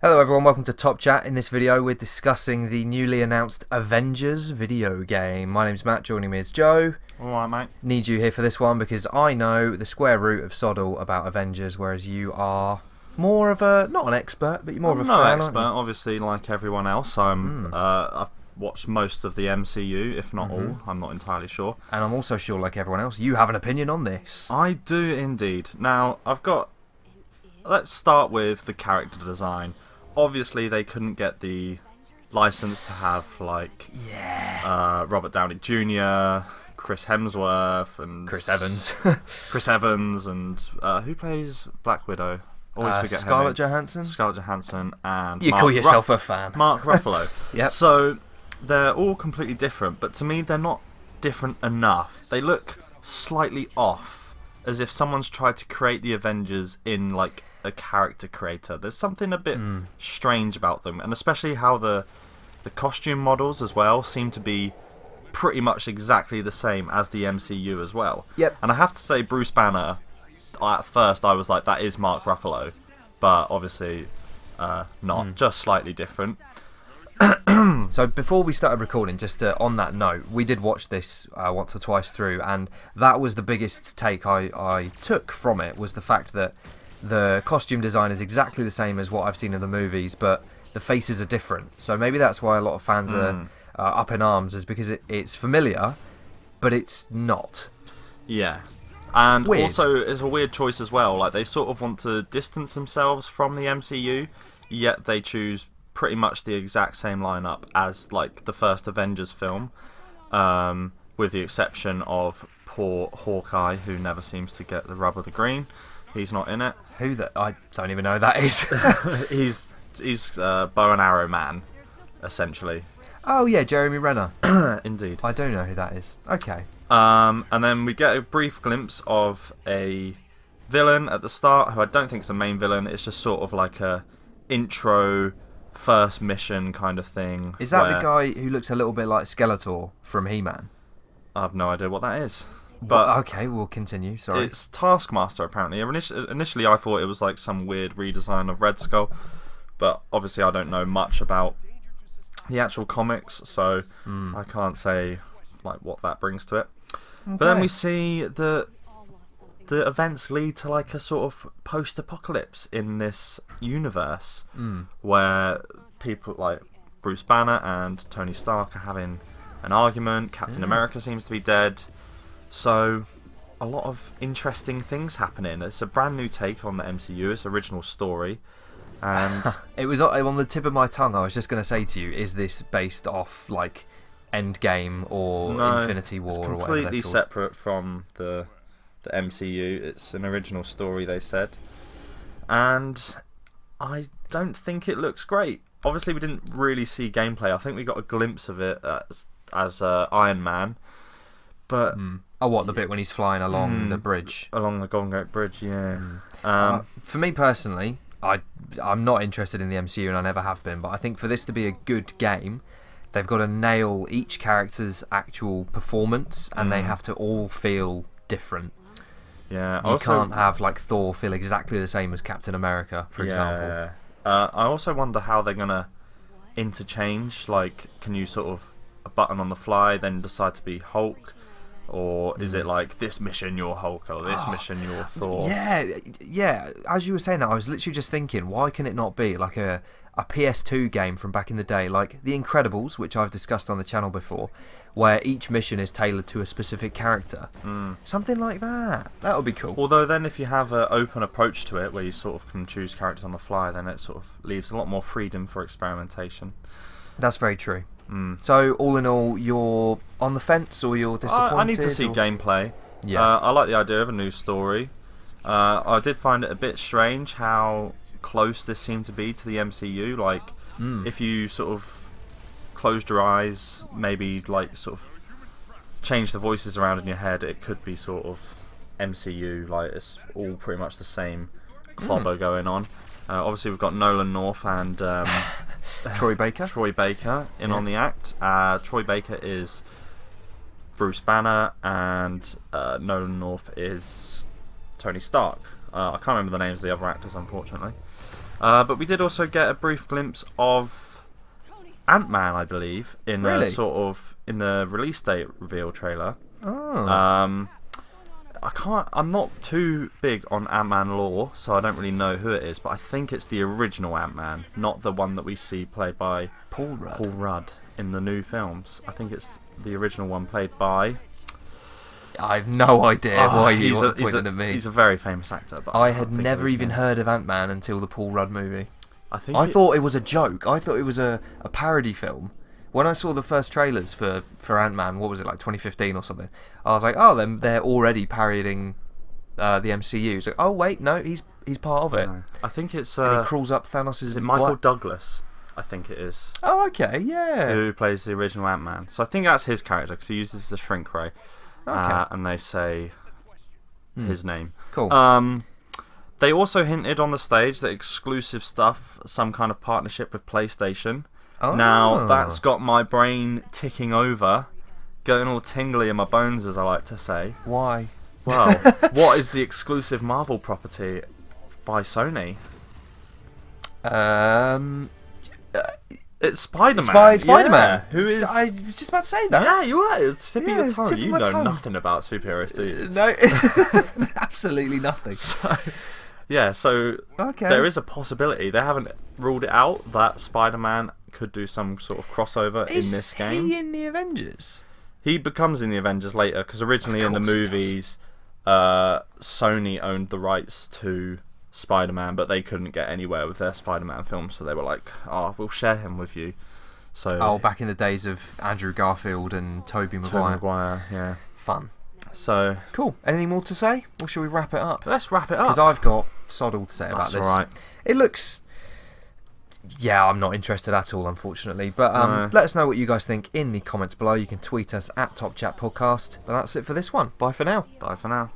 Hello everyone, welcome to Top Chat. In this video we're discussing the newly announced Avengers video game. My name's Matt, joining me is Joe. Alright mate. Need you here for this one because I know the square root of soddle about Avengers, whereas you are more of a, not an expert, but you're more of a fan, I'm no expert, aren't obviously, like everyone else. I've watched most of the MCU, if not all. I'm not entirely sure. you? And I'm also sure, like everyone else, you have an opinion on this. I do indeed. Now, let's start with the character design. Obviously, they couldn't get the license to have, like, Robert Downey Jr., Chris Hemsworth, and Chris Evans. Chris Evans, and who plays Black Widow? Always forget Scarlett her name. Johansson. Scarlett Johansson and You call yourself a fan. Mark Ruffalo. Yep. So they're all completely different, but to me they're not different enough. They look slightly off, as if someone's tried to create the Avengers in like a character creator. There's something a bit strange about them, and especially how the costume models as well seem to be pretty much exactly the same as the MCU as well. Yep. And I have to say, Bruce Banner, at first I was like, that is Mark Ruffalo, but obviously not, just slightly different. So before we started recording, just on that note, we did watch this once or twice through, and that was the biggest take I took from it, was the fact that the costume design is exactly the same as what I've seen in the movies, but the faces are different. So maybe that's why a lot of fans are up in arms, is because it's familiar, but it's not. Yeah. And Weird. also, it's a weird choice as well. Like, they sort of want to distance themselves from the MCU, yet they choose pretty much the exact same lineup as, like, the first Avengers film, with the exception of poor Hawkeye, who never seems to get the rub of the green. He's not in it. Who that? I don't even know who that is. He's bow and arrow man, essentially. Oh yeah, Jeremy Renner. Indeed. I don't know who that is. Okay. And then we get a brief glimpse of a villain at the start, who I don't think is the main villain. It's just sort of like a intro, first mission kind of thing. Is that the guy who looks a little bit like Skeletor from He-Man? I have no idea what that is. But okay, we'll continue. Sorry. It's Taskmaster, apparently. Initially, I thought it was like some weird redesign of Red Skull, but obviously I don't know much about the actual comics, so I can't say like what that brings to it. Okay. But then we see the events lead to like a sort of post-apocalypse in this universe, where people like Bruce Banner and Tony Stark are having an argument. Captain America seems to be dead. So, a lot of interesting things happening. It's a brand new take on the MCU, its original story. And it was on the tip of my tongue. I was just going to say to you, is this based off like Endgame or Infinity War or whatever? It's completely separate from the MCU. It's an original story, they said. And I don't think it looks great. Obviously, we didn't really see gameplay. I think we got a glimpse of it as Iron Man. But oh, what, the bit when he's flying along the bridge? Along the Golden Gate Bridge, yeah. For me personally, I'm not interested in the MCU, and I never have been, but I think for this to be a good game, they've got to nail each character's actual performance, and they have to all feel different. Yeah, you can't have like Thor feel exactly the same as Captain America, for example. I also wonder how they're going to interchange. Like, can you sort of a button on the fly, then decide to be Hulk? Or is it like, this mission you're Hulk, or this mission you're Thor? Yeah. As you were saying that, I was literally just thinking, why can it not be like a PS2 game from back in the day, like The Incredibles, which I've discussed on the channel before, where each mission is tailored to a specific character? Something like that. That would be cool. Although then if you have an open approach to it, where you sort of can choose characters on the fly, then it sort of leaves a lot more freedom for experimentation. That's very true. So, all in all, you're on the fence, or you're disappointed? I need to see gameplay. Yeah. I like the idea of a new story. I did find it a bit strange how close this seemed to be to the MCU. Like, if you sort of closed your eyes, maybe like sort of change the voices around in your head, it could be sort of MCU. Like, it's all pretty much the same clobber going on. Obviously, we've got Nolan North and Troy Baker. On the act. Troy Baker is Bruce Banner, and Nolan North is Tony Stark. I can't remember the names of the other actors, unfortunately. But we did also get a brief glimpse of Ant-Man, I believe, in Really? in the release date reveal trailer. Oh. I'm not too big on Ant-Man lore, so I don't really know who it is, but I think it's the original Ant-Man, not the one that we see played by Paul Rudd. in the new films. I think it's the original one played by... I have no idea why you are pointing at me. He's a very famous actor. But I had never even heard of Ant-Man until the Paul Rudd movie. I thought it was a joke. I thought it was a parody film. When I saw the first trailers for Ant-Man, what was it, like 2015 or something, I was like, oh, then they're already parodying the MCU. So, oh wait, no, he's part of it. No. I think it's... and he crawls up Thanos' is it Michael Douglas? I think it is. Oh, okay, yeah. Who plays the original Ant-Man. So I think that's his character, because he uses the shrink ray. Okay. And they say his name. Cool. They also hinted on the stage that exclusive stuff, some kind of partnership with PlayStation. Oh. Now, that's got my brain ticking over, getting all tingly in my bones, as I like to say. Why? Well, what is the exclusive Marvel property by Sony? It's Spider-Man. Spider-Man. Yeah. Who is... I was just about to say that. Yeah, you are. It's tipping your tongue. tipping You my know tongue. nothing about superheroes, do you? No, absolutely nothing. So Okay. there is a possibility. They haven't ruled it out that Spider-Man could do some sort of crossover in this game. Is he in the Avengers? He becomes in the Avengers later, because originally in the Of course he movies, Sony owned the rights to Spider-Man, but they couldn't get anywhere with their Spider-Man films, so they were like, "Oh, we'll share him with you." So back in the days of Andrew Garfield and Tobey Tobey Maguire. Maguire, yeah. Fun. So Cool. Anything more to say, or shall we wrap it up? let's wrap it up. Because I've got sod all to say about That's this. all right. It looks... Yeah, I'm not interested at all, unfortunately. But No. let us know what you guys think in the comments below. You can tweet us at Top Chat Podcast. But that's it for this one. Bye for now. Bye for now.